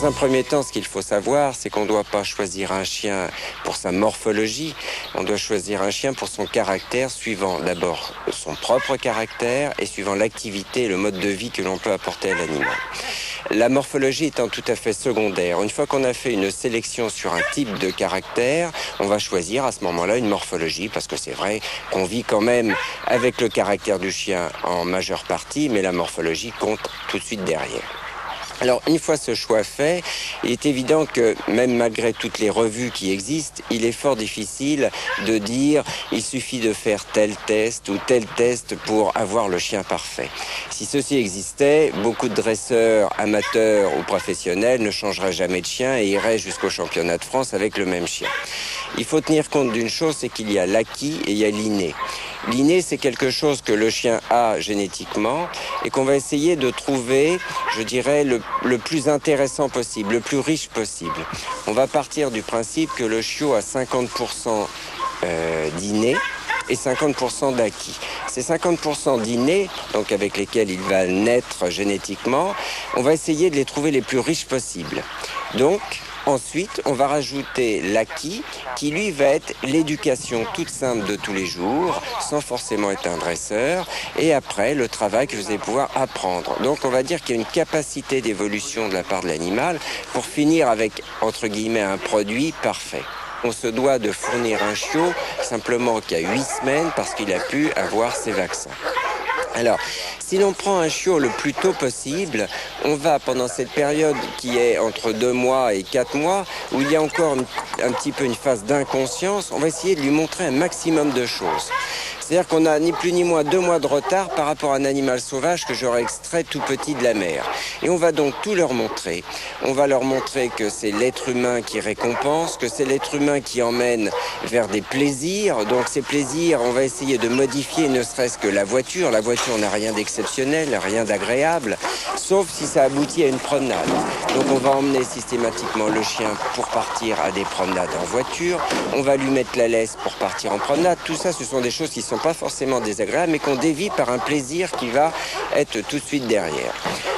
Dans un premier temps, ce qu'il faut savoir, c'est qu'on ne doit pas choisir un chien pour sa morphologie, on doit choisir un chien pour son caractère, suivant d'abord son propre caractère et suivant l'activité et le mode de vie que l'on peut apporter à l'animal. La morphologie étant tout à fait secondaire. Une fois qu'on a fait une sélection sur un type de caractère, on va choisir à ce moment-là une morphologie, parce que c'est vrai qu'on vit quand même avec le caractère du chien en majeure partie, mais la morphologie compte tout de suite derrière. Alors, une fois ce choix fait, il est évident que même malgré toutes les revues qui existent, il est fort difficile de dire il suffit de faire tel test ou tel test pour avoir le chien parfait. Si ceci existait, beaucoup de dresseurs amateurs ou professionnels ne changeraient jamais de chien et iraient jusqu'au championnat de France avec le même chien. Il faut tenir compte d'une chose, c'est qu'il y a l'acquis et il y a l'inné. L'inné, c'est quelque chose que le chien a génétiquement et qu'on va essayer de trouver, je dirais, le plus intéressant possible, le plus riche possible. On va partir du principe que le chiot a 50% d'inné et 50% d'acquis. Ces 50% d'inné, donc avec lesquels il va naître génétiquement, on va essayer de les trouver les plus riches possibles. Donc, ensuite, on va rajouter l'acquis qui, lui, va être l'éducation toute simple de tous les jours, sans forcément être un dresseur, et après, le travail que vous allez pouvoir apprendre. Donc, on va dire qu'il y a une capacité d'évolution de la part de l'animal pour finir avec, entre guillemets, un produit parfait. On se doit de fournir un chiot simplement qui a 8 semaines parce qu'il a pu avoir ses vaccins. Alors, si l'on prend un chiot le plus tôt possible, on va, pendant cette période qui est entre 2 mois et 4 mois, où il y a encore un petit peu une phase d'inconscience, on va essayer de lui montrer un maximum de choses. C'est-à-dire qu'on a ni plus ni moins 2 mois de retard par rapport à un animal sauvage que j'aurais extrait tout petit de la mer. Et on va donc tout leur montrer. On va leur montrer que c'est l'être humain qui récompense, que c'est l'être humain qui emmène vers des plaisirs. Donc ces plaisirs, on va essayer de modifier ne serait-ce que la voiture. La voiture n'a rien d'exceptionnel, rien d'agréable, sauf si ça aboutit à une promenade. Donc on va emmener systématiquement le chien pour partir à des promenades en voiture. On va lui mettre la laisse pour partir en promenade. Tout ça, ce sont des choses qui sont pas forcément désagréables, mais qu'on dévie par un plaisir qui va être tout de suite derrière.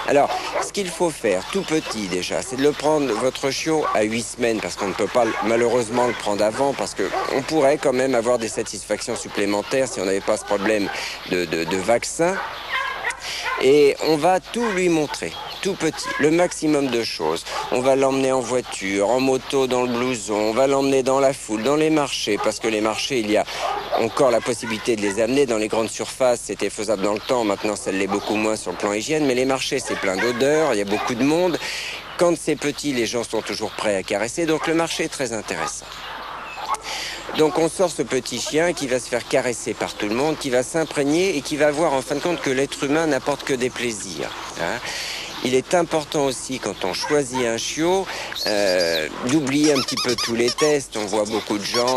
Alors, ce qu'il faut faire, tout petit déjà, c'est de le prendre, votre chiot, à 8 semaines, parce qu'on ne peut pas malheureusement le prendre avant, parce qu'on pourrait quand même avoir des satisfactions supplémentaires si on n'avait pas ce problème de vaccin. Et on va tout lui montrer, tout petit, le maximum de choses. On va l'emmener en voiture, en moto, dans le blouson, on va l'emmener dans la foule, dans les marchés, parce que les marchés, il y a encore la possibilité de les amener. Dans les grandes surfaces, c'était faisable dans le temps, maintenant ça l'est beaucoup moins sur le plan hygiène, mais les marchés, c'est plein d'odeurs, il y a beaucoup de monde. Quand c'est petit, les gens sont toujours prêts à caresser, donc le marché est très intéressant. Donc on sort ce petit chien qui va se faire caresser par tout le monde, qui va s'imprégner et qui va voir en fin de compte que l'être humain n'apporte que des plaisirs. Il est important aussi, quand on choisit un chiot, d'oublier un petit peu tous les tests. On voit beaucoup de gens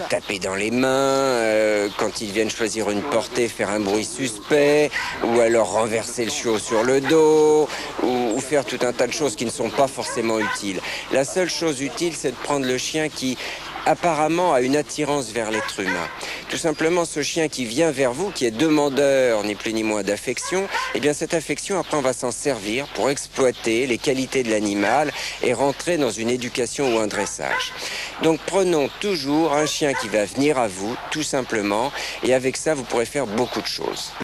taper dans les mains, quand ils viennent choisir une portée, faire un bruit suspect, ou alors renverser le chiot sur le dos, ou faire tout un tas de choses qui ne sont pas forcément utiles. La seule chose utile, c'est de prendre le chien qui apparemment a une attirance vers l'être humain. Tout simplement, ce chien qui vient vers vous, qui est demandeur, ni plus ni moins d'affection, eh bien cette affection, après on va s'en servir pour exploiter les qualités de l'animal et rentrer dans une éducation ou un dressage. Donc prenons toujours un chien qui va venir à vous, tout simplement, et avec ça vous pourrez faire beaucoup de choses.